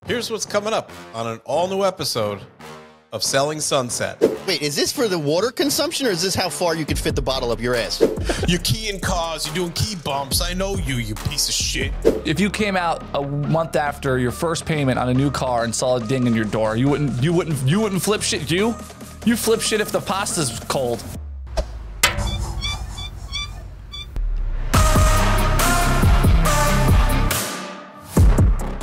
Here's what's coming up on an all-new episode of Selling Sunset. Wait, is this for the water consumption, or is this how far you could fit the bottle up your ass? You're keying cars, you're doing key bumps. I know you piece of shit. If you came out a month after your first payment on a new car and saw a ding in your door, you wouldn't flip shit. You flip shit if the pasta's cold.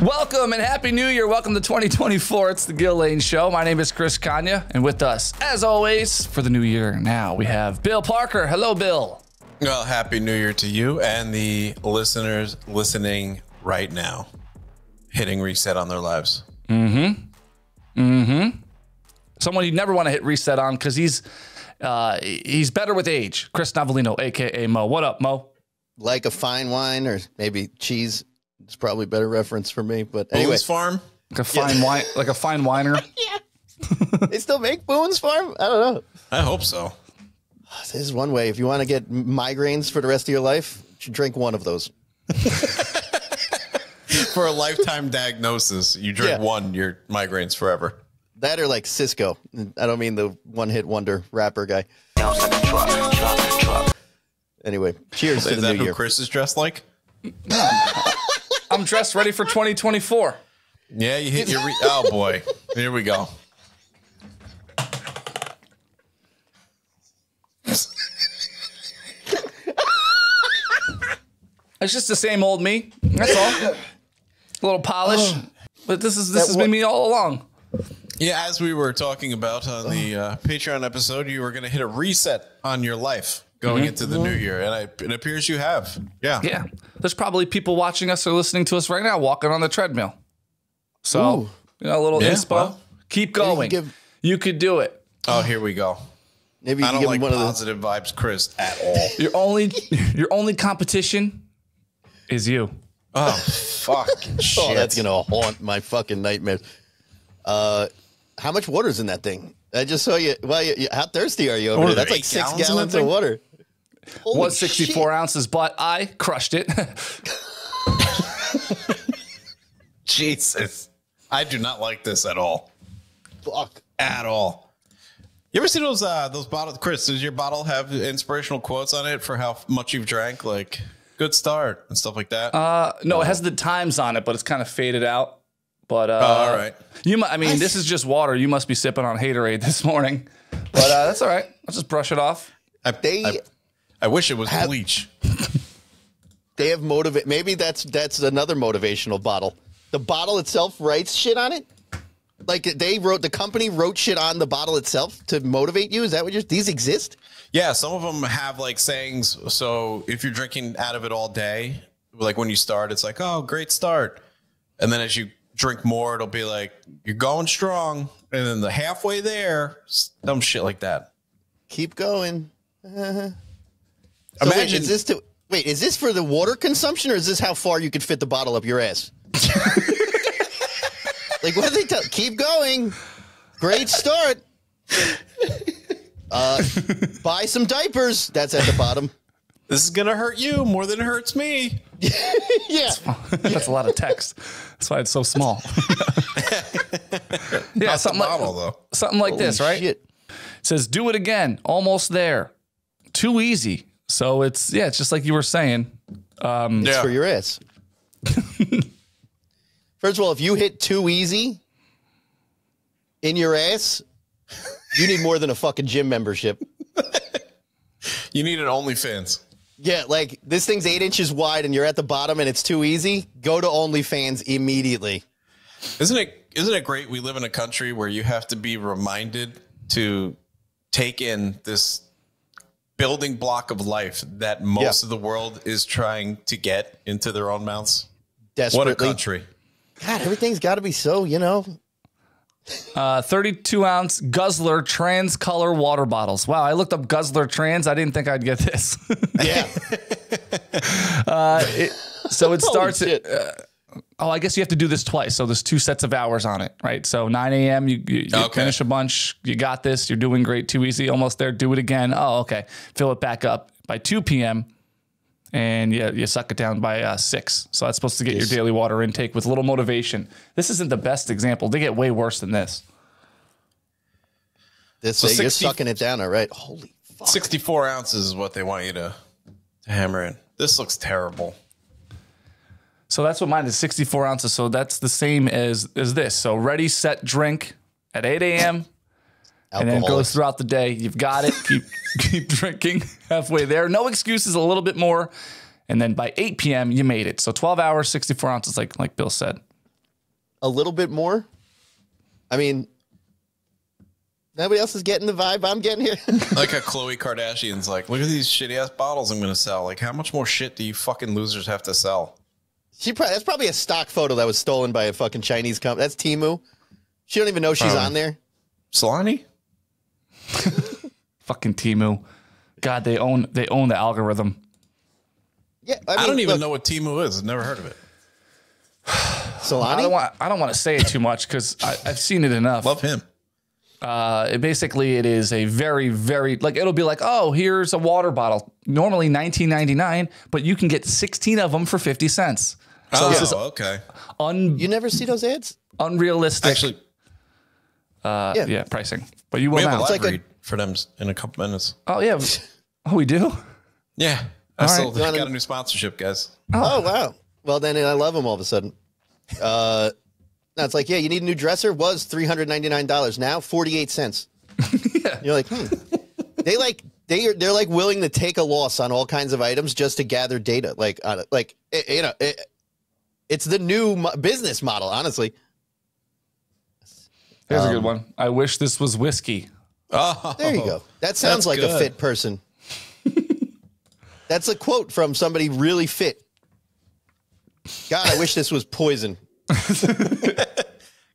Welcome and Happy New Year. Welcome to 2024. It's the Gill Lane Show. My name is Chris Kanya, and with us, as always, for the new year now, we have Bill Parker. Hello, Bill. Well, Happy New Year to you and the listeners listening right now, hitting reset on their lives. Someone you never want to hit reset on because he's better with age. Chris Novellino, a.k.a. Mo. What up, Mo? Like a fine wine, or maybe cheese. It's probably a better reference for me, but anyway. Boone's Farm? Like a fine wine, like a fine whiner. Yeah. They still make Boone's Farm? I don't know. I hope so. This is one way. If you want to get migraines for the rest of your life, you should drink one of those. For a lifetime diagnosis, you drink one, your migraines forever. That or like Cisco. I don't mean the one-hit wonder rapper guy. Anyway, cheers to the new year. Is that who Chris is dressed like? I'm dressed ready for 2024. Yeah, you hit your... oh, boy. Here we go. It's just the same old me. That's all. A little polish. But this has been me all along. Yeah, as we were talking about on the Patreon episode, you were going to hit a reset on your life going into the new year, and it appears you have. Yeah. There's probably people watching us or listening to us right now walking on the treadmill. So, a little inspo. Well, keep going. You could do it. Oh, here we go. Maybe I don't like positive vibes, Chris, at all. Your only competition is you. Oh, fucking shit. Oh, that's gonna haunt my fucking nightmares. How much water's in that thing? I just saw you. Well, how thirsty are you over there? That's like 6 gallons of water. 164 ounces, but I crushed it. Jesus. I do not like this at all. Fuck. At all. You ever see those bottles? Chris, does your bottle have inspirational quotes on it for how much you've drank? Like, good start and stuff like that? No, it has the times on it, but it's kind of faded out. But all right. This is just water. You must be sipping on Haterade this morning. But that's all right. I'll just brush it off. I wish it was bleach. They have maybe that's another motivational bottle. The bottle itself writes shit on it. Like the company wrote shit on the bottle itself to motivate you. Is that what these exist? Yeah, some of them have like sayings. So if you're drinking out of it all day, like when you start, it's like, oh, great start. And then as you drink more, it'll be like, you're going strong. And then the halfway there, some shit like that. Keep going. Imagine. Is this for the water consumption, or is this how far you could fit the bottle up your ass? Like, what do they tell? Keep going. Great start. Buy some diapers. That's at the bottom. This is going to hurt you more than it hurts me. Yeah. That's a lot of text. That's why it's so small. Yeah, something like this, right? Shit. It says, do it again. Almost there. Too easy. So it's just like you were saying. It's for your ass. First of all, if you hit too easy in your ass, you need more than a fucking gym membership. You need an OnlyFans. Yeah, like this thing's 8 inches wide and you're at the bottom and it's too easy. Go to OnlyFans immediately. Isn't it great? We live in a country where you have to be reminded to take in this building block of life that most of the world is trying to get into their own mouths. Desperately. What a country. God, everything's got to be so, 32-ounce Guzzler trans color water bottles. Wow, I looked up Guzzler trans. I didn't think I'd get this. Yeah. So it starts at... I guess you have to do this twice. So there's 2 sets of hours on it, right? So 9 a.m., you finish a bunch. You got this. You're doing great. Too easy. Almost there. Do it again. Oh, okay. Fill it back up. By 2 p.m., and you suck it down by 6. So that's supposed to get your daily water intake with a little motivation. This isn't the best example. They get way worse than this. You're sucking it down, all right? Holy fuck. 64 ounces is what they want you to hammer in. This looks terrible. So that's what mine is, 64 ounces. So that's the same as this. So ready, set, drink at 8 a.m. and then it goes throughout the day. You've got it. Keep drinking halfway there. No excuses, a little bit more. And then by 8 p.m., you made it. So 12 hours, 64 ounces, like Bill said. A little bit more? I mean, nobody else is getting the vibe I'm getting here. Like a Khloe Kardashian's like, look at these shitty ass bottles I'm going to sell. Like, how much more shit do you fucking losers have to sell? That's probably a stock photo that was stolen by a fucking Chinese company. That's Temu. She don't even know she's on there. Solani? Fucking Temu. God, they own the algorithm. Yeah, I don't even know what Temu is. I've never heard of it. Solani? I don't want to say it too much because I've seen it enough. Love him. It is a very, very, like, it'll be like, oh, here's a water bottle. Normally $19.99, but you can get 16 of them for 50 cents. So this is okay. You never see those ads? Unrealistic. Actually, pricing. But you will we have now. a live read for them in a couple minutes. Oh, yeah. Oh, we do? Yeah. I still got a new sponsorship, guys. Oh, wow. Well, then I love them all of a sudden. Now it's like, yeah, you need a new dresser. Was $399. Now 48 cents. Yeah. You're like, they're like willing to take a loss on all kinds of items just to gather data. It's the new business model, honestly. Here's a good one. I wish this was whiskey. Oh, there you go. That sounds like a fit person. That's a quote from somebody really fit. God, I wish this was poison.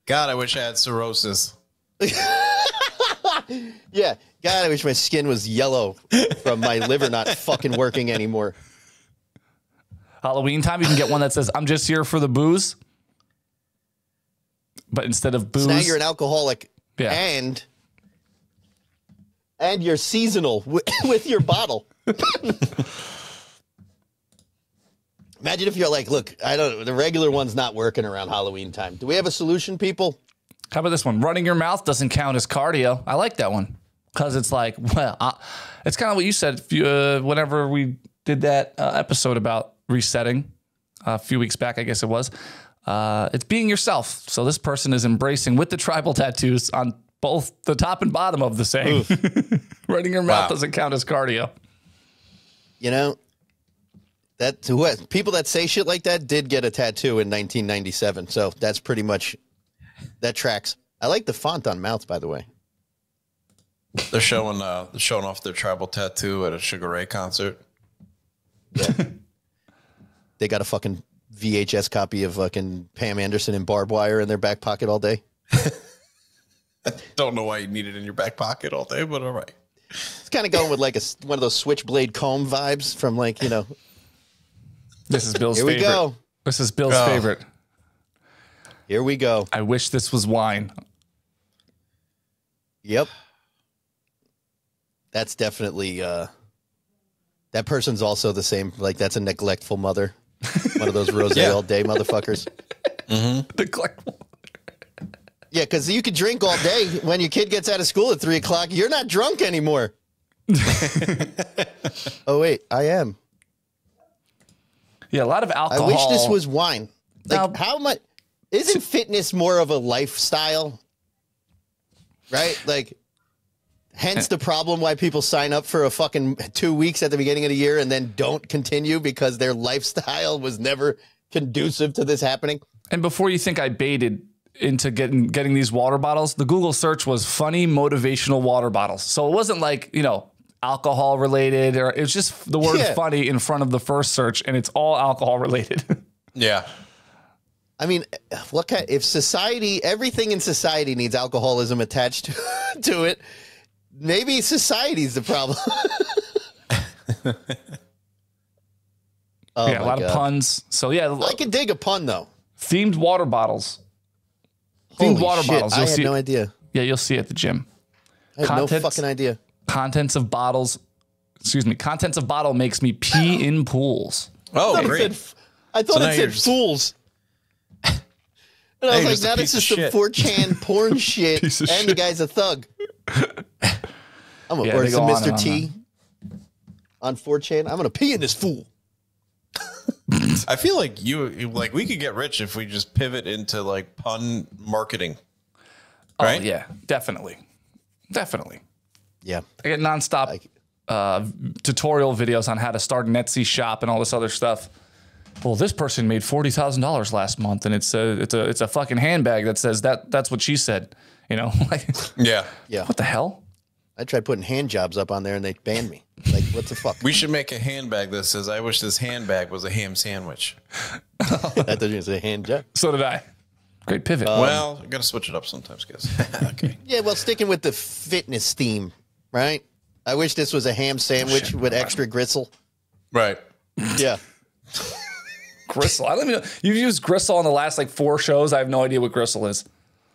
God, I wish I had cirrhosis. Yeah. God, I wish my skin was yellow from my liver not fucking working anymore. Halloween time, you can get one that says, I'm just here for the booze. But instead of booze. So now you're an alcoholic and you're seasonal with your bottle. Imagine if you're like, look, the regular one's not working around Halloween time. Do we have a solution, people? How about this one? Running your mouth doesn't count as cardio. I like that one because it's like, it's kind of what you said whenever we did that episode about resetting a few weeks back, I guess it was. It's being yourself. So this person is embracing with the tribal tattoos on both the top and bottom of the saying. Running your mouth doesn't count as cardio. You know, people that say shit like that did get a tattoo in 1997. So that's pretty much, that tracks. I like the font on mouth, by the way. They're showing off their tribal tattoo at a Sugar Ray concert. Yeah. They got a fucking VHS copy of fucking Pam Anderson and Barbed Wire in their back pocket all day. Don't know why you need it in your back pocket all day, but all right. It's kind of going with like one of those switchblade comb vibes from like, you know. This is Bill's favorite. Here we go. This is Bill's favorite. Here we go. I wish this was wine. Yep. That's definitely, that person's also the same. Like, that's a neglectful mother. One of those rose all day motherfuckers. Mm-hmm. Neglectful. Yeah, because you could drink all day. When your kid gets out of school at 3 o'clock, you're not drunk anymore. Oh, wait, I am. Yeah, a lot of alcohol. I wish this was wine. Like, how much? Isn't fitness more of a lifestyle? Right? Like, hence the problem why people sign up for a fucking 2 weeks at the beginning of the year and then don't continue because their lifestyle was never conducive to this happening. And before you think I baited into getting these water bottles, the Google search was funny motivational water bottles. So it wasn't like, you know, alcohol related, or it was just the word funny in front of the first search, and it's all alcohol related. Yeah. I mean, if society, everything in society needs alcoholism attached to it, maybe society's the problem. A lot of puns. So yeah, I can dig a pun though. Themed water bottles. Themed water bottles. I had no idea. Yeah, you'll see at the gym. I had no fucking idea. Contents of bottles Contents of bottle makes me pee in pools. Oh, great. I thought So it said fools. And I was like, now this is some 4chan porn shit, and the guy's a thug. I'm going to burn some Mr. T on 4chan. I'm going to pee in this fool. I feel like we could get rich if we just pivot into like pun marketing. Right? Oh, yeah, definitely. Yeah. I get nonstop tutorial videos on how to start an Etsy shop and all this other stuff. Well, this person made $40,000 last month, and it's a fucking handbag that says that's what she said. You know, like yeah. What the hell? I tried putting hand jobs up on there, and they banned me. Like, what the fuck? We should make a handbag that says, "I wish this handbag was a ham sandwich." I thought you were going to say hand job. So did I. Great pivot. Well, I got to switch it up sometimes, guys. Okay. Yeah, well, sticking with the fitness theme, right? I wish this was a ham sandwich with extra gristle. Right. Yeah. Gristle. I don't even know. You've used gristle on the last like 4 shows. I have no idea what gristle is.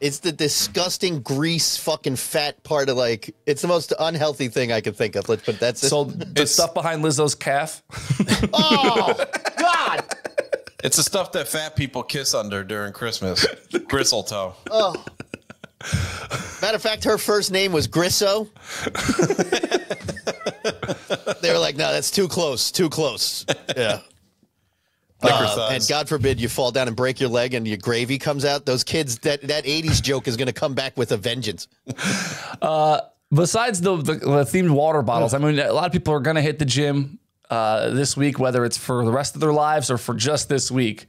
It's the disgusting grease fucking fat part of like, it's the most unhealthy thing I can think of. Let's put that. So the stuff behind Lizzo's calf. Oh, God. It's the stuff that fat people kiss under during Christmas. Gristletoe. Oh. Matter of fact, her first name was Grisso. They were like, no, that's too close. Too close. Yeah. And God forbid you fall down and break your leg and your gravy comes out. Those kids, that 80s joke is going to come back with a vengeance. Besides the themed water bottles, I mean, a lot of people are going to hit the gym this week, whether it's for the rest of their lives or for just this week.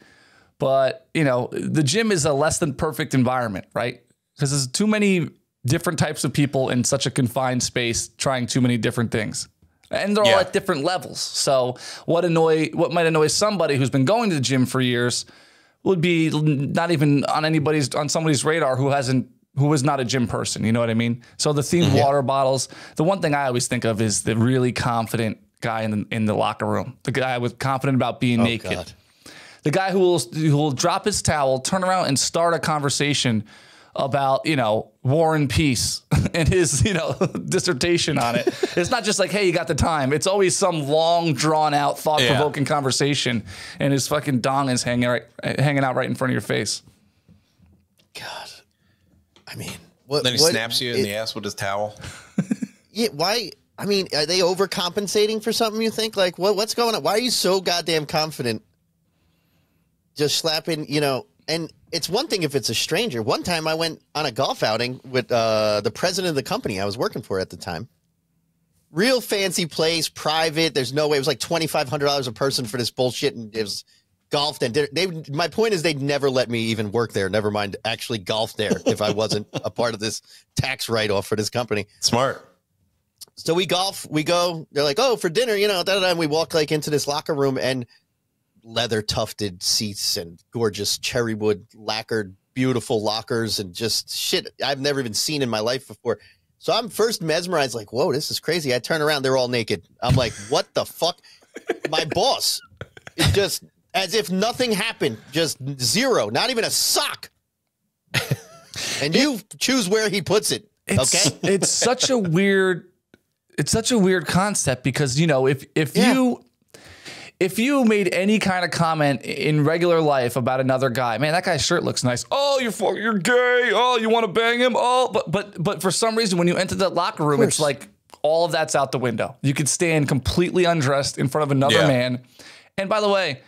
But, you know, the gym is a less than perfect environment, right? Because there's too many different types of people in such a confined space trying too many different things. And they're all at different levels. So what might annoy somebody who's been going to the gym for years would be not even on somebody's radar who is not a gym person. You know what I mean? So the themed water bottles. The one thing I always think of is the really confident guy in the locker room. The guy with confident about being naked. God. The guy who will drop his towel, turn around, and start a conversation about, you know, War and Peace and his, you know, dissertation on it. It's not just like, hey, you got the time. It's always some long, drawn out, thought provoking conversation, and his fucking dong is hanging out right in front of your face. God, I mean, then he snaps you in the ass with his towel. Yeah, why? I mean, are they overcompensating for something? You think like, what's going on? Why are you so goddamn confident? Just slapping, you know. And it's one thing if it's a stranger. One time I went on a golf outing with the president of the company I was working for at the time. Real fancy place, private. There's no way. It was like $2,500 a person for this bullshit. And it was golfed. And my point is they'd never let me even work there. Never mind actually golf there if I wasn't a part of this tax write-off for this company. Smart. So we golf. We go. They're like, oh, for dinner, you know, and we walk like into this locker room and leather tufted seats and gorgeous cherry wood lacquered, beautiful lockers and just shit I've never even seen in my life before. So I'm first mesmerized, like, whoa, this is crazy. I turn around, they're all naked. I'm like, what the fuck? My boss, it just as if nothing happened, just zero, not even a sock. And you choose where he puts it. Okay. It's such a weird concept because, you know, if you made any kind of comment in regular life about another guy, man, that guy's shirt looks nice. Oh, you're gay. Oh, you want to bang him? Oh, but for some reason, when you enter that locker room, it's like all of that's out the window. You could stand completely undressed in front of another man. And by the way,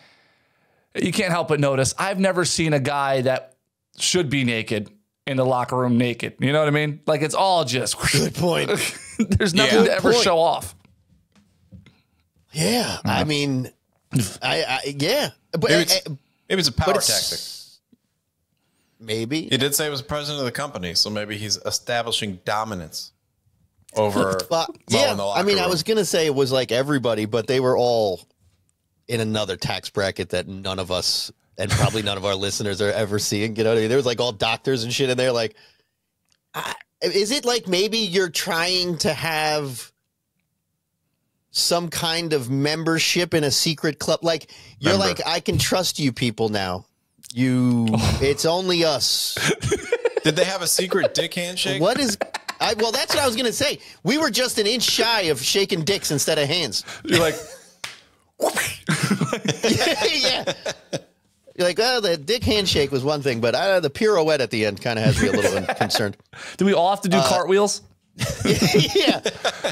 you can't help but notice, I've never seen a guy that should be naked in the locker room naked. You know what I mean? Like it's all just good point. There's nothing to ever show off. Yeah, I mean, yeah, but maybe it's a power tactic. Maybe he did say he was president of the company, so maybe he's establishing dominance over. Yeah, in the I mean, room. I was gonna say it was like everybody, but they were all in another tax bracket that none of us and probably none of our listeners are ever seeing. You know what I mean? There was like all doctors and shit in there. Like, is it like maybe you're trying to have some kind of membership in a secret club? Like you're like, I can trust you people now. It's only us. Did they have a secret dick handshake? What is, Well, that's what I was gonna say. We were just an inch shy of shaking dicks instead of hands. You're like, Yeah. You're like, well, the dick handshake was one thing, but the pirouette at the end kind of has me a little concerned. do we all have to do cartwheels? Yeah,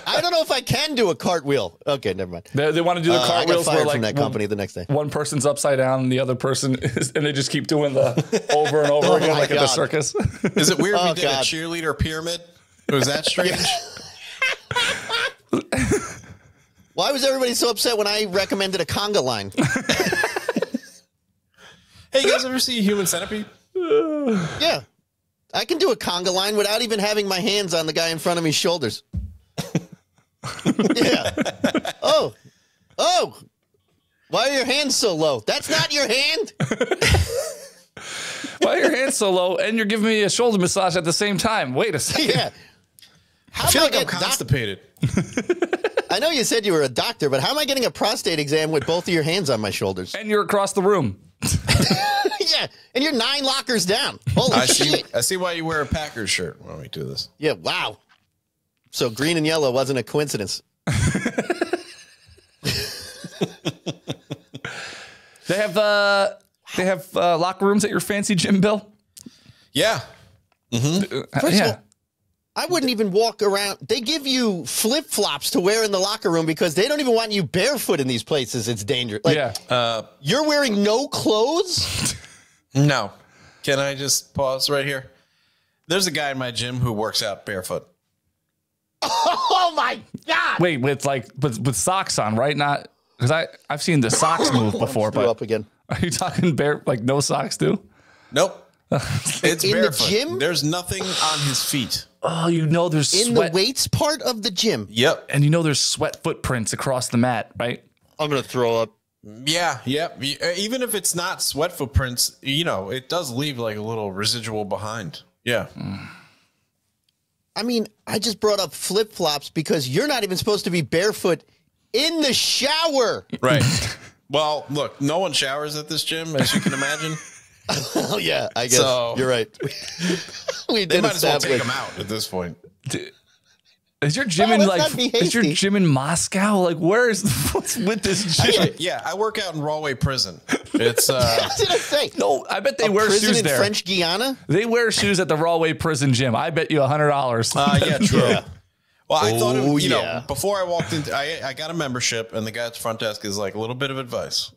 I don't know if I can do a cartwheel. Okay, never mind. They want to do the I got cartwheels fired where like from that company the next day. one person's upside down and the other person is, and they just keep doing the over and over Oh again my like at the God. circus. Is it weird we Oh, did God. a cheerleader pyramid? Was that strange? Why was everybody so upset when I recommended a conga line? Hey, you guys ever see Human Centipede? Yeah, I can do a conga line without even having my hands on the guy in front of me's shoulders. Yeah. Oh. Why are your hands so low? That's not your hand. Why are your hands so low and you're giving me a shoulder massage at the same time? Wait a second. Yeah. How I feel am like I'm getting constipated. I know you said you were a doctor, but how am I getting a prostate exam with both of your hands on my shoulders? And you're across the room. Yeah, and you're 9 lockers down. Holy shit. I see why you wear a Packers shirt when we do this. Yeah, wow. So green and yellow wasn't a coincidence. They have locker rooms at your fancy gym, Bill? Yeah. First of all, I wouldn't even walk around. They give you flip-flops to wear in the locker room because they don't even want you barefoot in these places. It's dangerous. Like, yeah. You're wearing no clothes? No. Can I just pause right here? There's a guy in my gym who works out barefoot. Oh, my God. Wait, with socks on, right? Not because I've seen the socks move before, Screw but up again. are you talking like no socks too? Nope. It's In the barefoot. gym? There's nothing on his feet. Oh, there's In sweat, the weights part of the gym. Yep. and there's sweat footprints across the mat, right? I'm going to throw up. Yeah. Yep. Even if it's not sweat footprints, it does leave like a little residual behind. Yeah. I mean, I just brought up flip-flops because you're not even supposed to be barefoot in the shower. Right. Well, look, no one showers at this gym, as you can imagine. Oh, yeah, I guess. So- You're right. We They did might as well establish. take them out at this point. Is your gym Oh, in let's like? not be Is your hasty. gym in Moscow? Like, what's with this gym? Yeah, I work out in Rawway Prison. It's What did I say? No, I bet they A wear prison shoes in there. French Guiana? They wear shoes at the Rawway Prison gym. I bet you $100. yeah, true. Yeah. Well, I thought Oh, it, yeah. before I walked in, I got a membership, and the guy at the front desk is like, a little bit of advice.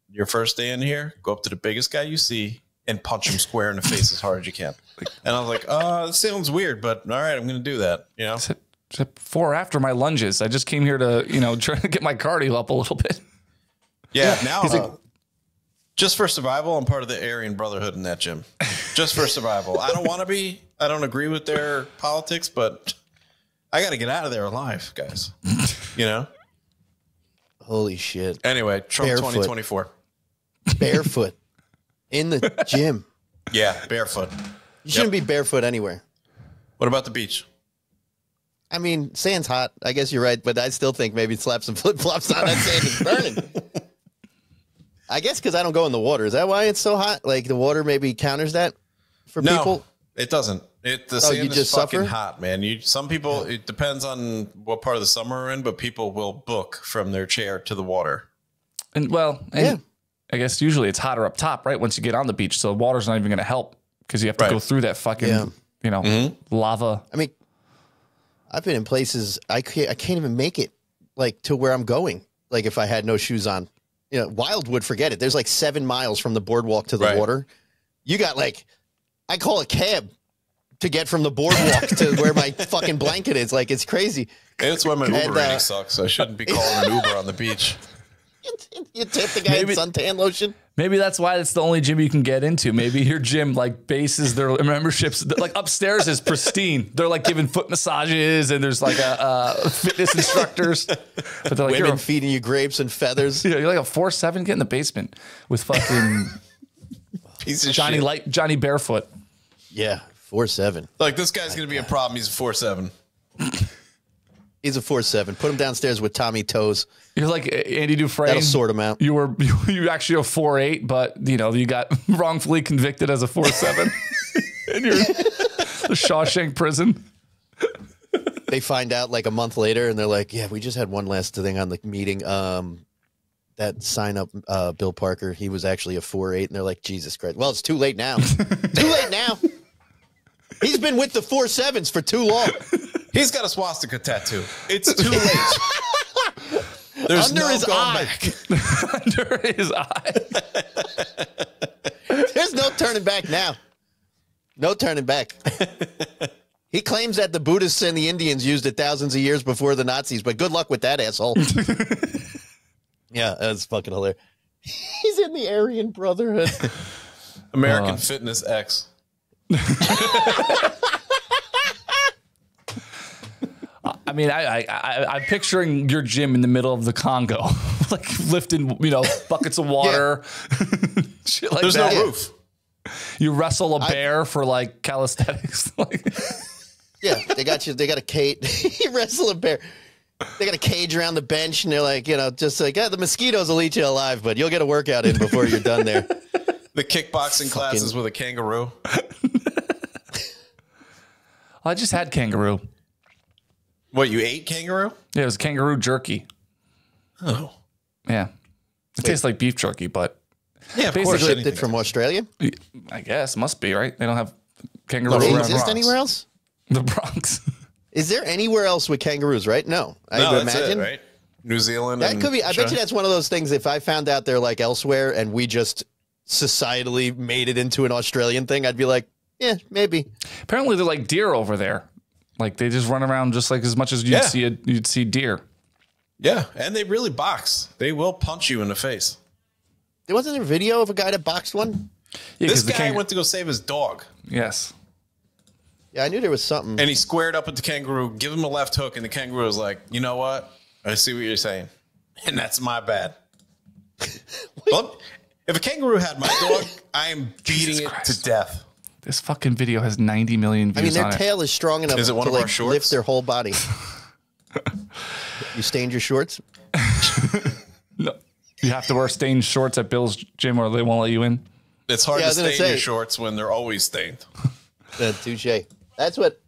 Your first day in here, go up to the biggest guy you see and punch him square in the face as hard as you can. And I was like, this sounds weird, but all right, I'm going to do that. Before or after my lunges, I just came here to try to get my cardio up a little bit. Yeah, now just for survival, I'm part of the Aryan Brotherhood in that gym. Just for survival. I don't want to be. I don't agree with their politics, but I got to get out of there alive, guys. Holy shit. Anyway, Trump Barefoot. 2024. Barefoot in the gym. Yeah, barefoot. You shouldn't be barefoot anywhere. What about the beach? I mean, sand's hot. I guess you're right, but I still think maybe slap some flip-flops on that sand is burning. I guess because I don't go in the water. Is that why it's so hot? Like the water maybe counters that for No, people? it doesn't. The you sand is just fucking suffer? hot, man. Some people, it depends on what part of the summer we're in, but people will book from their chair to the water. And Yeah. I guess usually it's hotter up top, right? Once you get on the beach, so the water's not even going to help because you have to go through that fucking, lava. I mean, I've been in places I can't even make it like to where I'm going. Like if I had no shoes on, Wildwood, forget it. There's like 7 miles from the boardwalk to the Right. water. You got I call a cab to get from the boardwalk to where my fucking blanket is. Like it's crazy. Maybe that's why my And, Uber rating sucks. I shouldn't be calling an Uber on the beach. You tip the guy in suntan lotion. Maybe that's why it's the only gym you can get into. Maybe your gym bases their memberships. Like upstairs is pristine. They're like giving foot massages and there's like a fitness instructors. But they're like, Women feeding you grapes and feathers. you're like a 4'7", get in the basement with fucking Piece of shit. Johnny Barefoot. Yeah, 4'7". Like this guy's going to be a problem. He's a 4'7". He's a 4'7". Put him downstairs with Tommy Toes. You're like Andy Dufresne. That'll sort him out. You actually a 4'8", but you got wrongfully convicted as a 4'7". And you're the Shawshank prison. They find out like a month later, and they're like, "Yeah, we just had one last thing on the meeting. That sign up, Bill Parker, he was actually a 4'8", and they're like, Jesus Christ. Well, it's too late now. Too late now. He's been with the 4'7s for too long. He's got a swastika tattoo. It's too late. There's Under no his going eye. back. Under his eye. There's no turning back now. No turning back. He claims that the Buddhists and the Indians used it thousands of years before the Nazis, but good luck with that, asshole. Yeah, that's fucking hilarious. He's in the Aryan Brotherhood. American Fitness X. I mean, I'm picturing your gym in the middle of the Congo, like lifting, buckets of water. Shit like There's that. no roof. You wrestle a bear for like calisthenics. Yeah, they got you. They got a cage. You wrestle a bear. They got a cage around the bench, and they're like, just like, the mosquitoes will eat you alive, but you'll get a workout in before you're done there. The kickboxing classes with a kangaroo. I just had kangaroo. What, you ate kangaroo? Yeah, it was kangaroo jerky. Oh. Yeah. It tastes like beef jerky, but Yeah, of Basically, course. Shipped it from Australia? I guess must be, right? They don't have kangaroo Does it around exist Bronx. anywhere else? The Bronx. Is there anywhere else with kangaroos, right? No. I No, would that's imagine. it, right? New Zealand. That and could be. I bet China. you that's one of those things. If I found out they're like elsewhere and we just societally made it into an Australian thing, I'd be like, yeah, maybe. Apparently, they're like deer over there. Like they just run around just like as much as you'd see deer. Yeah, and they really box. They will punch you in the face. There wasn't a video of a guy that boxed one. Yeah, This 'cause the guy went to go save his dog, Yes. Yeah, I knew there was something. and he squared up with the kangaroo, give him a left hook, and the kangaroo was like, "You know what? I see what you're saying, and that's my bad." Well, if a kangaroo had my dog, I am beating it Christ. to death. This fucking video has 90 million views I mean, their on it. tail is strong enough Is it one to of our like shorts? lift their whole body. You stained your shorts? No. You have to wear stained shorts at Bill's gym or they won't let you in. It's hard Yeah, I to was gonna stain your say- shorts when they're always stained. Touche. That's what.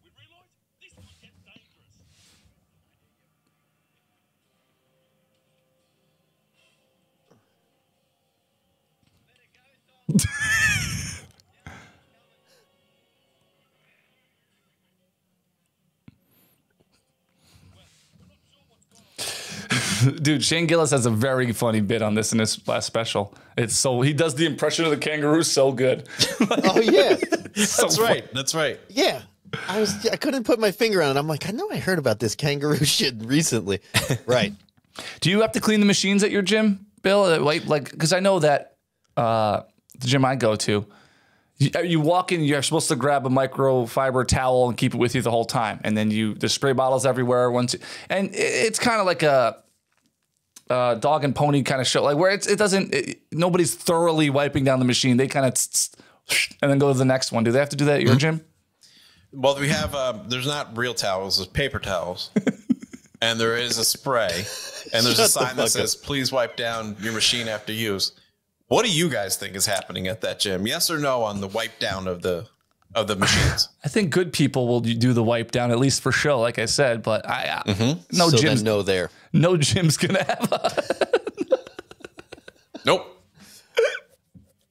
Dude, Shane Gillis has a very funny bit on this in his last special. He does the impression of the kangaroo so good. Oh yeah, That's right. That's right. yeah. I couldn't put my finger on it. I'm like, I know I heard about this kangaroo shit recently. Right. Do you have to clean the machines at your gym, Bill? Like, because I know that the gym I go to, you walk in, you're supposed to grab a microfiber towel and keep it with you the whole time, and then there's spray bottles everywhere. And it's kind of like a dog and pony kind of show, like where nobody's thoroughly wiping down the machine. They kind of and then go to the next one. Do they have to do that at your gym? Well, we have there's not real towels, there's paper towels. And there is a spray. And there's a sign that says, "Please wipe down your machine after use." What do you guys think is happening at that gym? Yes or no on the wipe down of the machines? I think good people will do the wipe down, at least for show, like I said. But no So gym's then no there. no gym's gonna have Nope.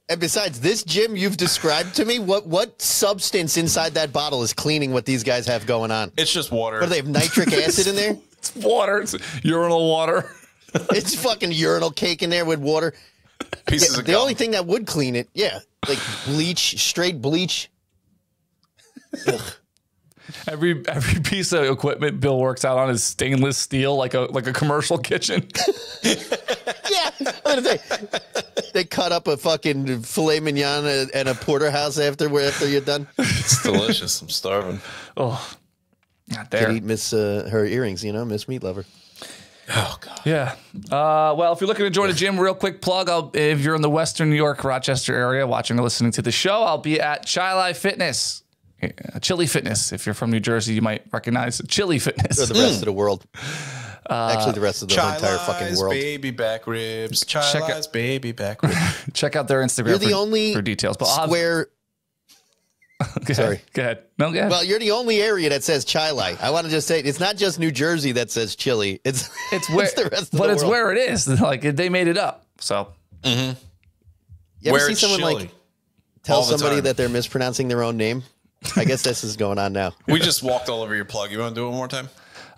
And besides this gym you've described to me, what substance inside that bottle is cleaning what these guys have going on? It's just water. What do they have, nitric acid in there? It's water. It's urinal water. It's fucking urinal cake in there with water. Pieces of The gum. only thing that would clean it, like bleach, straight bleach. Ugh. Every piece of equipment Bill works out on is stainless steel, like a commercial kitchen. Yeah, I'm gonna say they cut up a fucking filet mignon and a porterhouse after you're done. It's delicious. I'm starving. Oh, not Could there. eat Miss her earrings, Miss Meat Lover. Oh, God. Yeah. Well, if you're looking to join a gym, real quick plug. If you're in the Western New York, Rochester area, watching or listening to the show, I'll be at Chili Fitness. Chili Fitness. If you're from New Jersey, you might recognize Chili Fitness. Or the rest of the world. Actually, the rest of the entire fucking Chili's world. baby back ribs. Check Chili's baby back ribs. Check out their Instagram You're the only for details. But I'll have- square. Sorry. Go ahead. No, go ahead. Well, you're the only area that says chili. I want to just say it's not just New Jersey that says chili. It's where, it's the rest of but the it's world. where it is. Like they made it up. So You ever Where see it's someone chili. like tell All the somebody time. that they're mispronouncing their own name? I guess this is going on now. We just walked all over your plug. You want to do it one more time?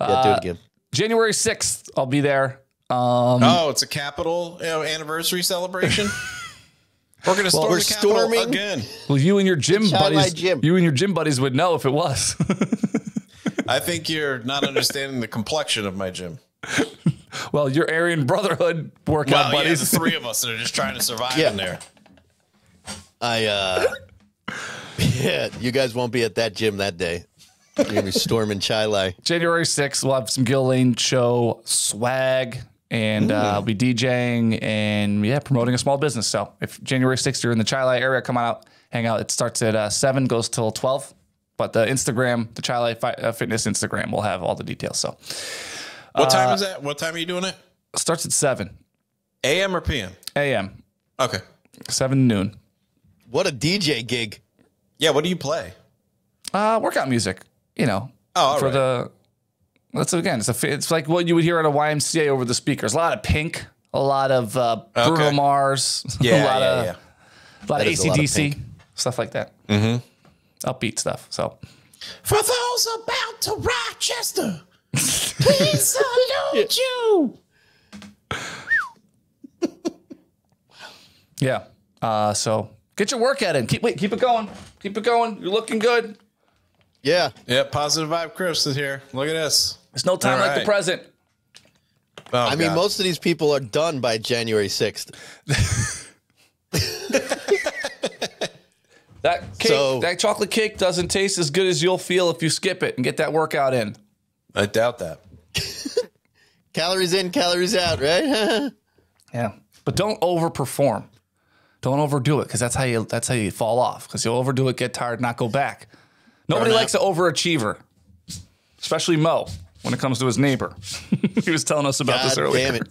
Yeah, do it again. January 6th, I'll be there. Oh, it's a Capitol anniversary celebration. We're going to storm we're the Capitol storming- again. Well, you and your gym Child buddies, gym. you and your gym buddies would know if it was. I think you're not understanding the complexion of my gym. Well, your Aryan Brotherhood workout Well, yeah, buddies. the three of us that are just trying to survive Yeah. in there. Yeah, you guys won't be at that gym that day. You're gonna be storming chili. January 6th, we'll have some Gill Lane show swag, and I'll be DJing and promoting a small business. So if January 6th you're in the Chili area, come on out, hang out. It starts at 7, goes till 12. But the Instagram, the Chili Fitness Instagram, will have all the details. So What time is that? What time are you doing it? it starts at 7 AM or PM? a.m., Okay. 7 to noon. What a DJ gig. Yeah, what do you play? Workout music, Oh, all for right. the. That's again, it's like what you would hear at a YMCA over the speakers. A lot of Pink, a lot of Bruno Okay. Mars, Yeah, a lot yeah, of yeah. a lot of That is a lot of AC/DC, Pink. stuff like that. Mm-hmm. Upbeat stuff. So For those about to Rochester, please salute you. yeah. So get your workout in. Keep it going. Keep it going. You're looking good. Yeah. Yeah, Positive Vibe Chris is here. Look at this. There's no time All like the right. present. Oh, I mean, God. most of these people are done by January 6th. That cake, So- that chocolate cake doesn't taste as good as you'll feel if you skip it and get that workout in. I doubt that. Calories in, calories out, right? Yeah. But don't overperform. Don't overdo it because that's how you fall off. Because you'll overdo it, get tired, not go back. Nobody Burn likes an overachiever, especially Mo when it comes to his neighbor. He was telling us about this God earlier. damn it.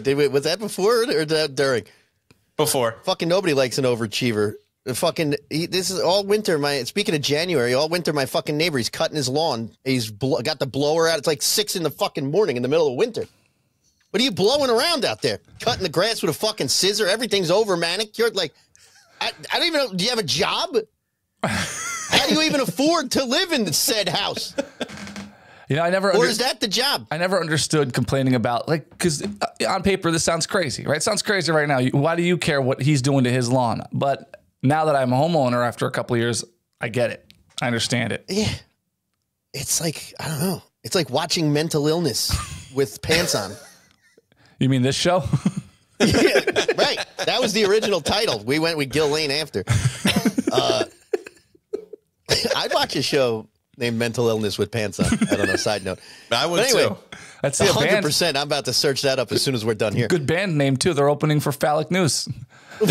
Wait, was that before or that during? Before. Fucking nobody likes an overachiever. This is all winter. Speaking of January, all winter, my fucking neighbor, he's cutting his lawn. He's got the blower out. It's like 6 in the fucking morning in the middle of winter. What are you blowing around out there? Cutting the grass with a fucking scissor. Everything's over manicured. Like, I don't even know. Do you have a job? How do you even afford to live in the said house? You know, Or is that the job? I never understood complaining about, like, because on paper, this sounds crazy, right? It sounds crazy right now. Why do you care what he's doing to his lawn? But now that I'm a homeowner after a couple of years, I get it. I understand it. Yeah. It's like, I don't know. It's like watching Mental Illness with pants on. You mean this show? Yeah, right. That was the original title. We went with Gill Lane after. I'd watch a show named Mental Illness with Pants On. I don't know, side note. I would But anyway, too. That's a band. 100%. I'm about to search that up as soon as we're done here. Good band name, too. They're opening for Phallic News. Can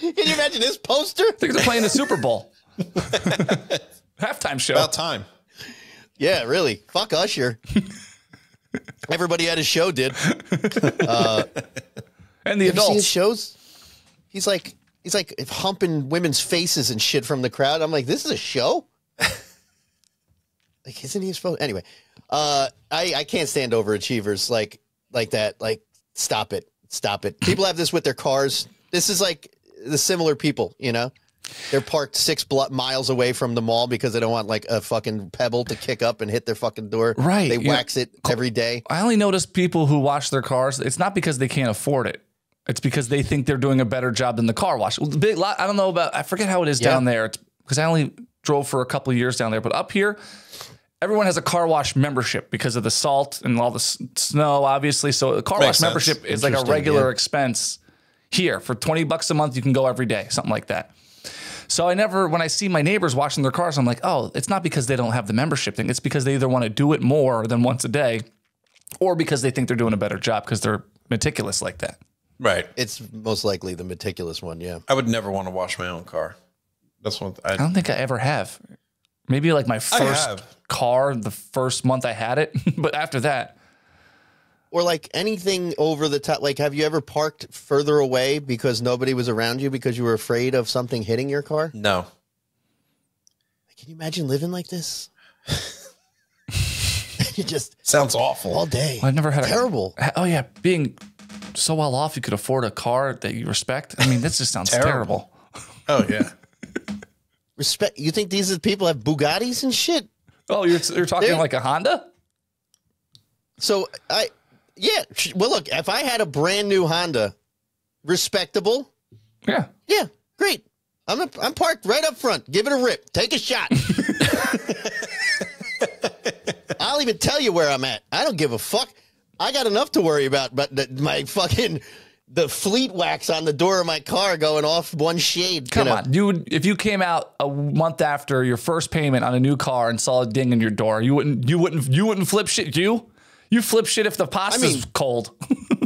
you imagine this poster? I think they're playing the Super Bowl. Halftime show. About time. Yeah, really. Fuck Usher. Everybody at his show did. And the You ever see his adults. shows? He's like humping women's faces and shit from the crowd. I'm like, this is a show? Like, isn't he supposed? Anyway, I can't stand overachievers like that. Like, stop it. People have this with their cars. This is like the similar people, you know? They're parked 6 miles away from the mall because they don't want like a fucking pebble to kick up and hit their fucking door. Right. They Yeah. wax it every day. I only notice people who wash their cars. It's not because they can't afford it. It's because they think they're doing a better job than the car wash. I don't know about, I forget how it is down there. It's because I only drove for a couple of years down there. But up here, everyone has a car wash membership because of the salt and all the snow, obviously. So a car Makes wash sense. membership is like a Interesting, regular yeah. expense here. For $20 a month, you can go every day, something like that. So when I see my neighbors washing their cars, I'm like, oh, it's not because they don't have the membership thing. It's because they either want to do it more than once a day or because they think they're doing a better job because they're meticulous like that. Right. It's most likely the meticulous one, yeah. I would never want to wash my own car. That's one. I don't think I ever have. Maybe like my first have. car, the first month I had it. But after that, Or like anything over the top. Like, have you ever parked further away because nobody was around you because you were afraid of something hitting your car? No. Can you imagine living like this? You just sounds awful all day. I've never had terrible. Oh yeah, being so well off you could afford a car that you respect. I mean, this just sounds terrible. Oh yeah. Respect. You think these people have Bugattis and shit? Oh, you're talking like a Honda? So well, look, if I had a brand new Honda, respectable. Yeah. Yeah, great. I'm parked right up front. Give it a rip. Take a shot. I'll even tell you where I'm at. I don't give a fuck. I got enough to worry about, but the fleet wax on the door of my car going off one shade. Come on, if you came out a month after your first payment on a new car and saw a ding in your door, you wouldn't flip shit. You flip shit if the pasta's cold.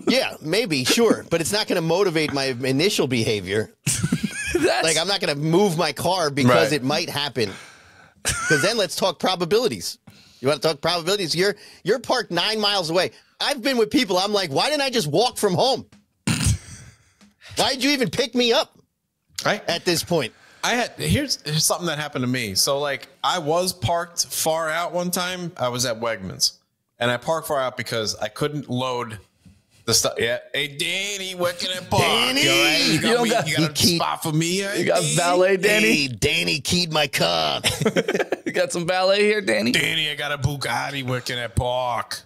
Yeah, maybe, sure, but it's not going to motivate my initial behavior. Like, I'm not going to move my car because it might happen. Because then let's talk probabilities. You want to talk probabilities? You're parked 9 miles away. I've been with people. I'm like, why didn't I just walk from home? Why did you even pick me up? Right at this point, here's something that happened to me. So like, I was parked far out one time. I was at Wegmans, and I parked far out because I couldn't load the stuff. Yeah. Hey, Danny, what can I park? Danny, you got a spot for me? You got valet, Danny? Hey, Danny keyed my car. You got some valet here, Danny? Danny, I got a Bugatti. Where can I park?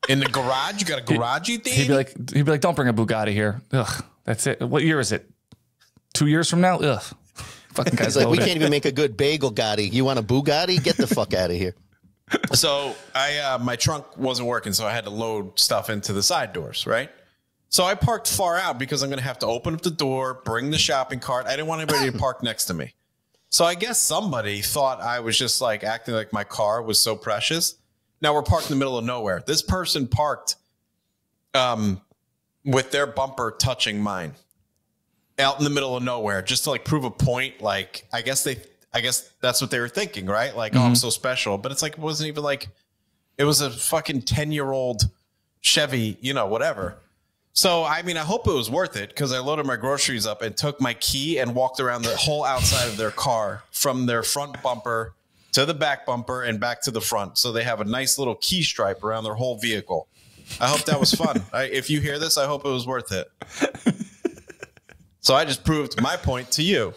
In the garage? You got a garage, Danny? He'd be like, don't bring a Bugatti here. Ugh, that's it. What year is it? 2 years from now? Ugh. Fucking guys. He's like, we can't even make a good bagel Gotti. You want a Bugatti? Get the fuck out of here. So my trunk wasn't working, so I had to load stuff into the side doors, right? So I parked far out because I'm going to have to open up the door, bring the shopping cart. I didn't want anybody to park next to me. So I guess somebody thought I was just like acting like my car was so precious. Now we're parked in the middle of nowhere. This person parked with their bumper touching mine out in the middle of nowhere just to like prove a point. Like, I guess that's what they were thinking, right? Like, oh, I'm so special. But it's like, it wasn't even like, it was a fucking 10-year-old Chevy, whatever. So, I mean, I hope it was worth it because I loaded my groceries up and took my key and walked around the whole outside of their car from their front bumper to the back bumper and back to the front. So they have a nice little key stripe around their whole vehicle. I hope that was fun. If you hear this, I hope it was worth it. So I just proved my point to you.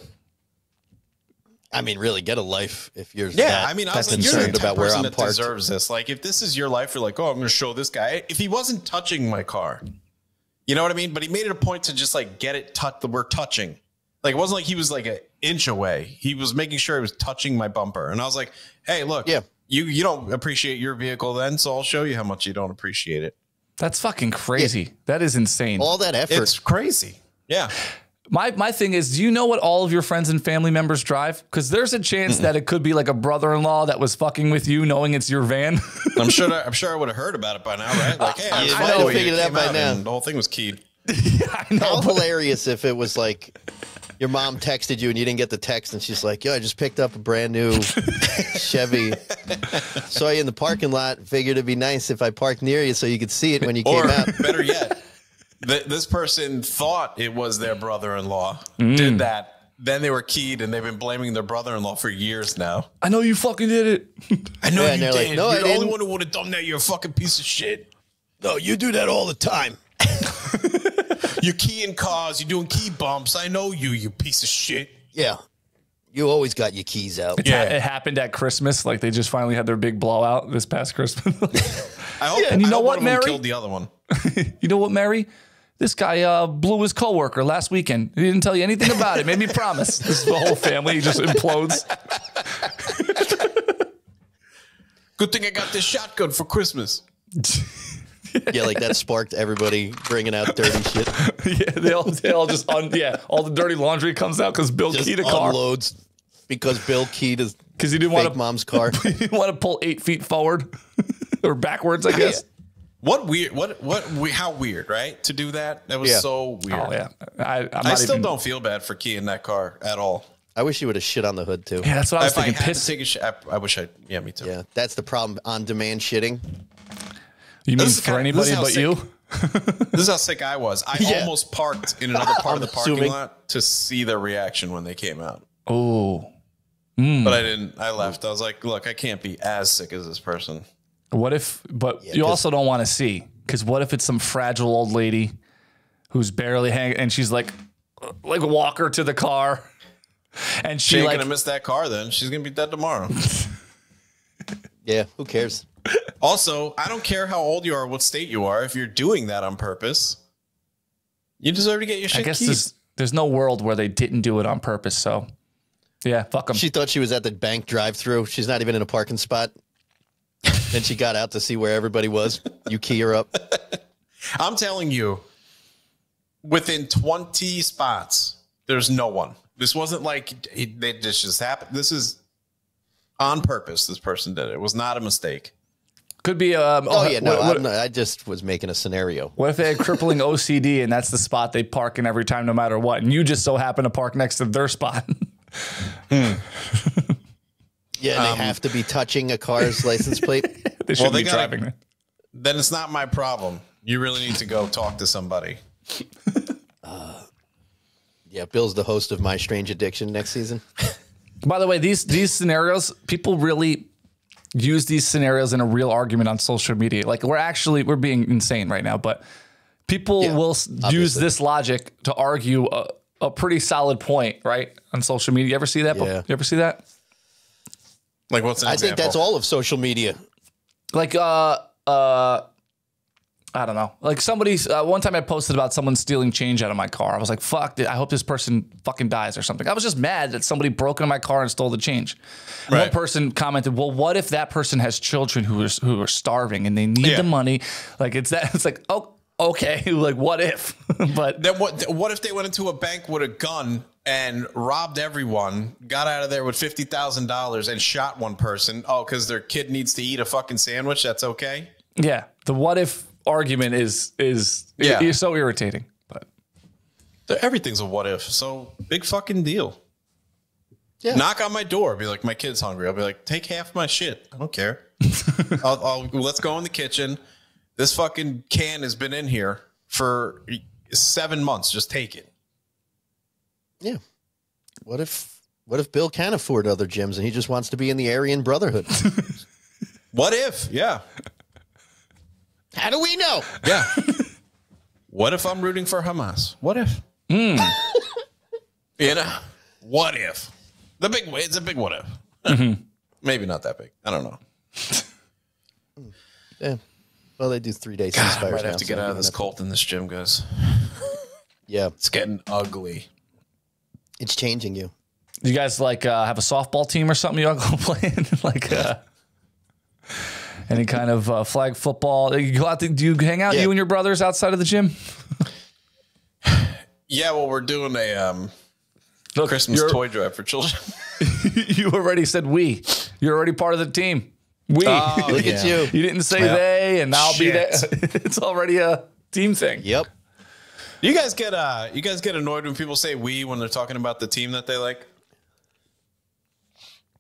I mean, really, get a life if you're I was like, concerned about where I'm that parked. Deserves this. Like, if this is your life, you're like, oh, I'm going to show this guy. If he wasn't touching my car, you know what I mean? But he made it a point to just like get it we're touching. Like, it wasn't like he was like an inch away. He was making sure he was touching my bumper. And I was like, hey, look, you don't appreciate your vehicle then, so I'll show you how much you don't appreciate it. That's fucking crazy. Yeah. That is insane. All that effort. It's crazy. Yeah. My thing is, do you know what all of your friends and family members drive? Because there's a chance that it could be like a brother-in-law that was fucking with you, knowing it's your van. I'm sure I would have heard about it by now, right? Like, hey, I know, figured it out by now. The whole thing was keyed. Yeah, I know. How hilarious if it was like your mom texted you and you didn't get the text, and she's like, "Yo, I just picked up a brand new Chevy. Saw you in the parking lot. Figured it'd be nice if I parked near you so you could see it when you came out." Better yet, this person thought it was their brother-in-law. Did that. Then they were keyed, and they've been blaming their brother-in-law for years now. I know you fucking did it. I know you did. Like, no, you're the only one who would have done that. You're a fucking piece of shit. No, you do that all the time. You're keying cars. You're doing key bumps. I know you piece of shit. Yeah. You always got your keys out. It happened at Christmas. Like, they just finally had their big blowout this past Christmas. I hope. And you know what, one Mary? Killed the other one. You know what, Mary? This guy blew his coworker last weekend. He didn't tell you anything about it. Made me promise. This is the whole family just implodes. Good thing I got this shotgun for Christmas. Yeah, like that sparked everybody bringing out dirty shit. Yeah, they all just all the dirty laundry comes out because Bill Just keyed a car. unloads because Bill keyed his Because he didn't want mom's car. He didn't want to pull 8 feet forward or backwards, I guess. What weird? How weird, right? To do that? That was so weird. Oh yeah, I still don't feel bad for keying that car at all. I wish you would have shit on the hood too. Yeah, that's what I was If I thinking. had to take a shit, I wish I. Yeah, me too. Yeah, that's the problem. On demand shitting. You mean This is for kinda- this anybody is how but sick- you? This is how sick I was. I Yeah. almost parked in another part of the parking assuming. lot to see their reaction when they came out. Oh, But I didn't. I left. I was like, look, I can't be as sick as this person. what if? But you 'cause- also don't want to see, because what if it's some fragile old lady who's barely hanging, and she's like walk her to the car, and She she ain't like gonna miss that car then. She's gonna be dead tomorrow. Yeah, who cares? Also, I don't care how old you are, what state you are. If you're doing that on purpose, you deserve to get your shit I guess keyed. there's no world where they didn't do it on purpose. So yeah, fuck them. She thought she was at the bank drive-through. She's not even in a parking spot. Then she got out to see where everybody was. You key her up. I'm telling you, within 20 spots, there's no one. This wasn't like this just happened. This is on purpose. This person did it. It was not a mistake. Could be. Oh yeah, no, what, I'm not, I just was making a scenario. what if they had crippling OCD and that's the spot they park in every time, no matter what, and you just so happen to park next to their spot? Yeah, and they have to be touching a car's license plate. They shouldn't they be gotta- driving it. Then it's not my problem. You really need to go talk to somebody. Yeah, Bill's the host of My Strange Addiction next season. By the way, these scenarios, people really use these scenarios in a real argument on social media. Like we're being insane right now, but people Yeah, will use this logic to argue a pretty solid point, right? On social media. You ever see that? Yeah. You ever see that? Like, what's an I example? think that's all of social media. Like, I don't know. Like somebody's one time I posted about someone stealing change out of my car. I was like, fuck, I hope this person fucking dies or something. I was just mad that somebody broke into my car and stole the change. And Right. one person commented, well, what if that person has children who are starving and they need Yeah. the money? Like it's like, oh, okay. Like what if? But Then what if they went into a bank with a gun and robbed everyone, got out of there with $50,000 and shot one person? Oh, because their kid needs to eat a fucking sandwich. That's okay. yeah, the what if argument is Yeah. so irritating. But Everything's a what if. So big fucking deal. Yeah. Knock on my door. Be like, my kid's hungry. I'll be like, take half my shit. I don't care. Let's go in the kitchen. This fucking can has been in here for 7 months. Just take it. Yeah. What if Bill can afford other gyms and he just wants to be in the Aryan Brotherhood? What if? Yeah. How do we know? Yeah. What if I'm rooting for Hamas? What if? You know, what if? It's a big what if. Maybe not that big. I don't know. Yeah. Well, they do 3 days. I might have to get out of this cult in this gym, guys. Yeah, It's getting ugly. it's changing you. you guys like have a softball team or something you all go play in? Like any kind of flag football? You go out do you hang out, Yeah. you and your brothers, outside of the gym? Yeah, well, we're doing a Look, Christmas you're- toy drive for children. You already said we. You're already part of the team. We. Oh, Look at you. You didn't say Yeah. they, and I'll be there. Shit. It's already a team thing. Yep. You guys get annoyed when people say we when they're talking about the team that they like?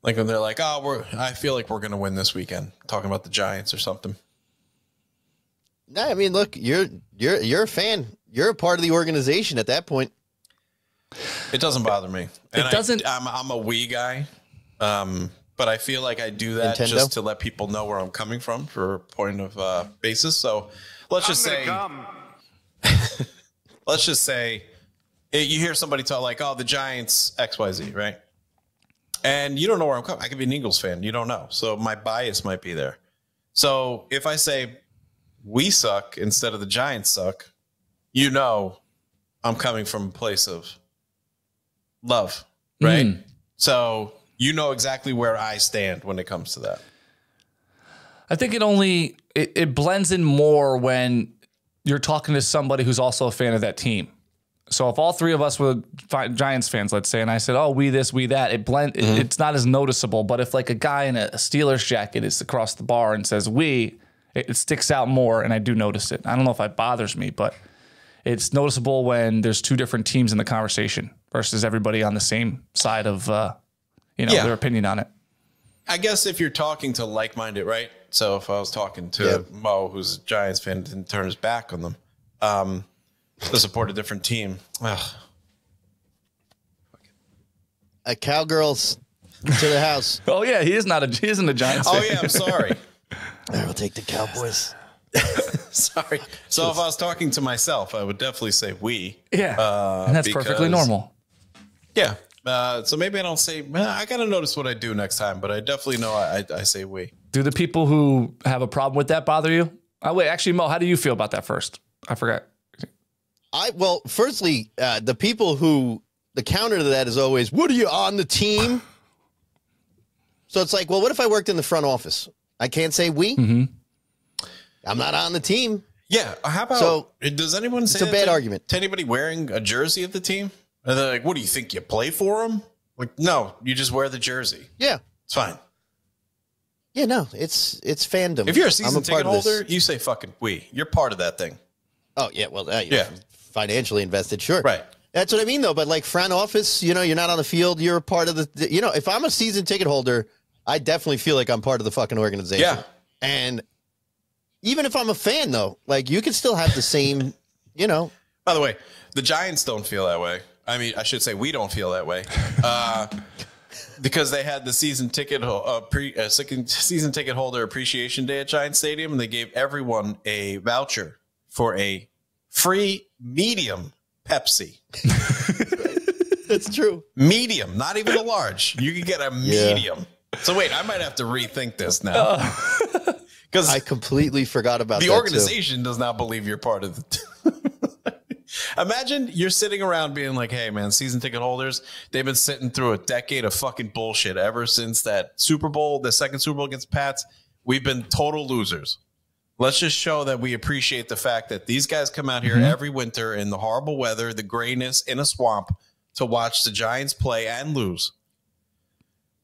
Like when they're like, "Oh, I feel like we're going to win this weekend." Talking about the Giants or something. No, I mean, look, you're a fan. You're a part of the organization at that point. It doesn't bother me. And doesn't- I'm a we guy, but I feel like I do that Nintendo? just to let people know where I'm coming from for a point of basis. So let's just say, you hear somebody talk like, "Oh, the Giants XYZ," right? And you don't know where I'm coming. I could be an Eagles fan. You don't know. So my bias might be there. So if I say we suck instead of the Giants suck, you know I'm coming from a place of love, right? So you know exactly where I stand when it comes to that. I think it blends in more when you're talking to somebody who's also a fan of that team. So if all three of us were Giants fans, let's say, and I said, "Oh, we this, we that," it's not as noticeable. But if like a guy in a Steelers jacket is across the bar and says "we," it sticks out more, and I do notice it. I don't know if it bothers me, but it's noticeable when there's two different teams in the conversation versus everybody on the same side of Yeah. their opinion on it. I guess if you're talking to like-minded, right? So if I was talking to Mo, who's a Giants fan, and turn his back on them, to support a different team. Ugh. A Cowgirls to the house. Oh yeah, he isn't a Giants fan. Oh yeah, I'm sorry. I will take the Cowboys. Sorry. So if I was talking to myself, I would definitely say we. Yeah, and that's perfectly normal. Yeah. So maybe I don't say, I got to notice what I do next time, but I definitely know I say we. Do the people who have a problem with that bother you? Oh, wait, actually, Mo, how do you feel about that first? I forgot. Well, firstly, the people who, the counter to that is always, what are you on the team? So it's like, well, what if I worked in the front office? I can't say we. Mm-hmm. I'm not on the team. Yeah. How about, does anyone say it's a bad argument to anybody wearing a jersey of the team? And they're like, what do you think? You play for them? Like, no, you just wear the jersey. Yeah. It's fine. Yeah, no, it's fandom. If you're a season ticket holder, you say fucking we. You're part of that thing. Oh, yeah. Well, you're financially invested. Sure. Right. That's what I mean, though. But like front office, you're not on the field. You're a part of the, if I'm a season ticket holder, I definitely feel like I'm part of the fucking organization. Yeah. And even if I'm a fan, though, like you can still have the same, By the way, the Giants don't feel that way. I mean, I should say we don't feel that way. Because they had the season ticket season ticket holder appreciation day at Giant Stadium, and they gave everyone a voucher for a free medium Pepsi. That's true. Medium, not even a large. You can get a medium. So wait, I might have to rethink this now. Because I completely forgot about the that organization does not believe you're part of the Imagine you're sitting around being like, hey, man, season ticket holders, they've been sitting through a decade of fucking bullshit ever since that Super Bowl, the second Super Bowl against Pats. We've been total losers. Let's just show that we appreciate the fact that these guys come out here every winter in the horrible weather, the grayness, in a swamp to watch the Giants play and lose.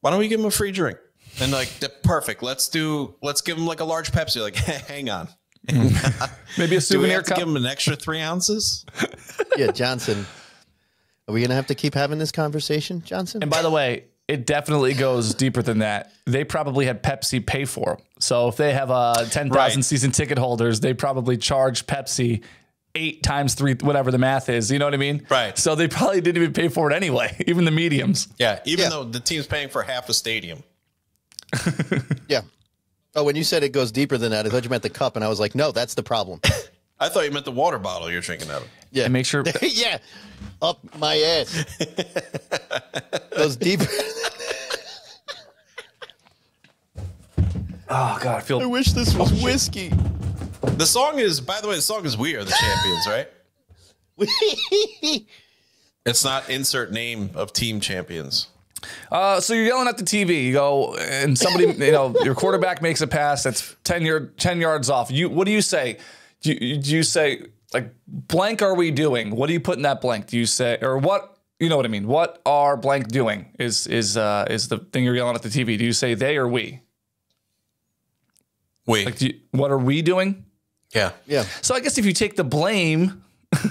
Why don't we give them a free drink? And like, perfect. Let's give them like a large Pepsi. Like, hang on. Maybe a souvenir Do we have to cup. give them an extra 3 ounces? Yeah, Johnson. Are we going to have to keep having this conversation, Johnson? And by the way, it definitely goes deeper than that. They probably had Pepsi pay for them. So if they have 10,000 season ticket holders, they probably charge Pepsi 8 times 3, whatever the math is. You know what I mean? Right. So they probably didn't even pay for it anyway, even the mediums. Yeah, even though the team's paying for half the stadium. Yeah. Oh, when you said it goes deeper than that, I thought you meant the cup, and I was like, no, that's the problem. I thought you meant the water bottle you're drinking out of. Yeah. And make sure. Yeah. Up my ass. Goes deeper. Oh, God, I feel. I wish this was whiskey. The song is, by the way, the song is We Are the Champions, right? It's not insert name of team champions. So you're yelling at the TV. You go, and somebody, your quarterback makes a pass that's 10 yards off. What do you say? Do you say, like, blank are we doing? What do you put in that blank? Do you say, or what? You know what I mean? What are blank doing? Is the thing you're yelling at the TV? Do you say they or we? We. Like, what are we doing? Yeah. Yeah. So I guess if you take the blame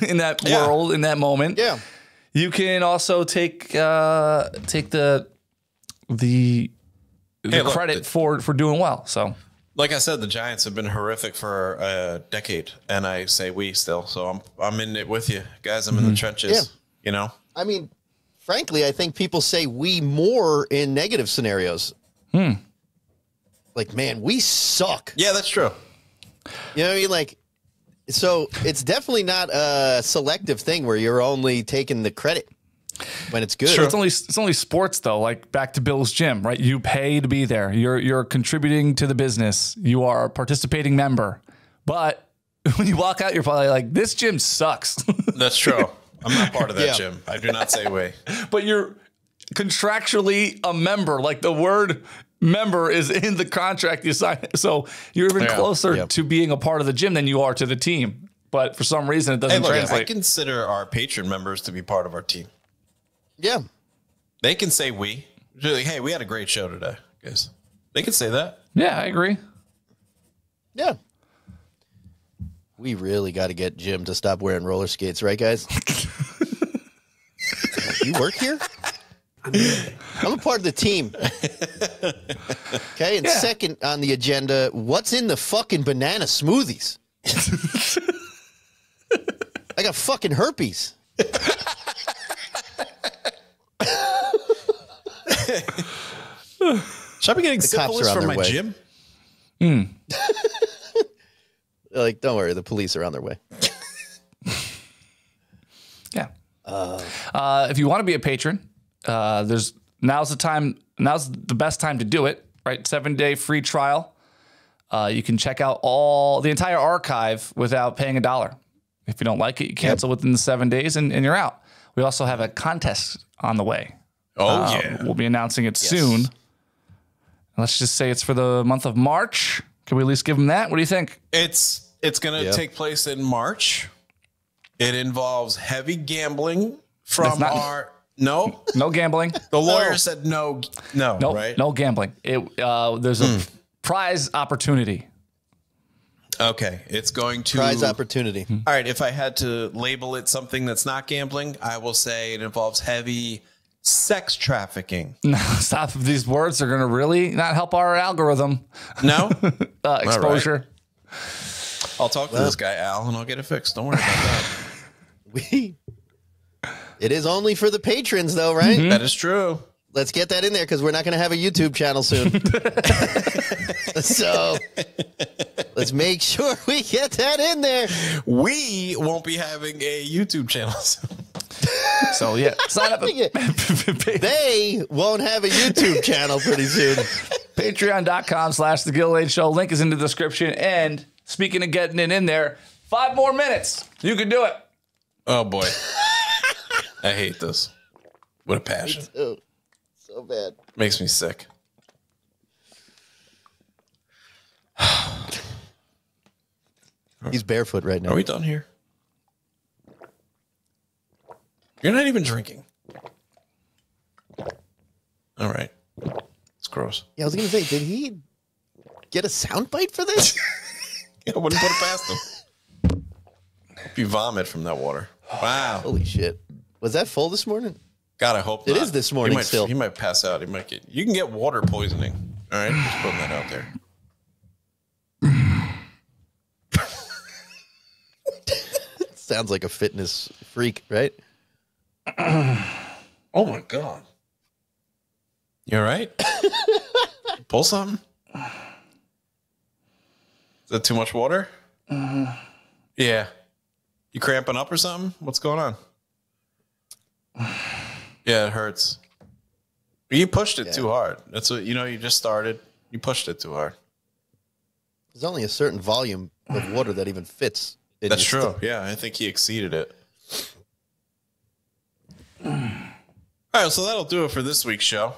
in that world, in that moment, you can also take the credit for doing well. So, like I said, the Giants have been horrific for a decade, and I say we still. So I'm in it with you, guys. I'm in the trenches. Yeah. I mean, frankly, I think people say we more in negative scenarios. Like, man, we suck. Yeah, that's true. You know what I mean? Like, so it's definitely not a selective thing where you're only taking the credit when it's good. Sure. It's only sports though. Like back to Bill's gym, right? You pay to be there. You're contributing to the business. You are a participating member. But when you walk out, you're probably like, this gym sucks. That's true. I'm not part of that gym. I do not say we. But you're contractually a member. Like the word member is in the contract you sign. So you're even closer to being a part of the gym than you are to the team. But for some reason, it doesn't translate. I consider our patron members to be part of our team. Yeah. They can say we. Like, hey, we had a great show today, guys. They can say that. Yeah, I agree. Yeah. We really got to get Jim to stop wearing roller skates, right, guys? You work here? I'm a part of the team. Okay, and second on the agenda, what's in the fucking banana smoothies? I got fucking herpes. Should I be getting syphilis from my way. gym? Like, don't worry, the police are on their way. Yeah. If you want to be a patron, now's the best time to do it, right? 7-day free trial. You can check out the entire archive without paying $1. If you don't like it, you cancel within the 7 days and you're out. We also have a contest on the way. Oh, yeah. We'll be announcing it soon. Let's just say it's for the month of March. Can we at least give them that? What do you think? It's going to take place in March. It involves heavy gambling from No gambling. The lawyer said no, right? No gambling. There's a prize opportunity. Okay, it's going to prize opportunity. All right, if I had to label it something that's not gambling, I will say it involves heavy sex trafficking. No, stop. These words are going to really not help our algorithm. No? Exposure. Right. I'll talk to this guy, Al, and I'll get it fixed. Don't worry about that. It is only for the patrons, though, right? That is true. Let's get that in there because we're not going to have a YouTube channel soon. So let's make sure we get that in there. We won't be having a YouTube channel soon. So, yeah, sign up. They won't have a YouTube channel pretty soon. Patreon.com/The Gill Age Show. Link is in the description. And speaking of getting it in there, 5 more minutes. You can do it. Oh, boy. I hate this. What a passion. So bad. Makes me sick. He's barefoot right now. Are we done here? You're not even drinking. All right. It's gross. Yeah, I was going to say, did he get a soundbite for this? I wouldn't put it past him. Hope you vomit from that water. Wow. Holy shit. Was that full this morning? God, I hope not. It is this morning still. He might pass out. You can get water poisoning. All right? Just putting that out there. Sounds like a fitness freak, right? Oh, my God. You all right? Pull something? Is that too much water? Yeah. You cramping up or something? What's going on? Yeah, it hurts. You pushed it too hard. That's what, you just started. You pushed it too hard. There's only a certain volume of water that even fits. That's true. Yeah, I think he exceeded it. All right, so that'll do it for this week's show.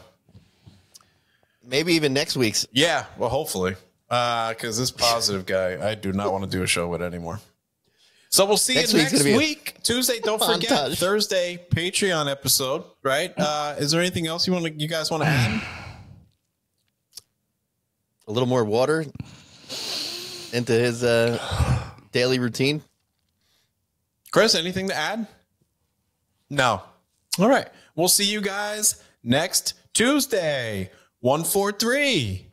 Maybe even next week's. Yeah, well, hopefully. Because this positive guy, I do not want to do a show with anymore. So we'll see you next week. Tuesday, don't forget. Montage. Thursday, Patreon episode, right? Is there anything else you guys want to add? A little more water into his daily routine. Chris, anything to add? No. All right. We'll see you guys next Tuesday. 143.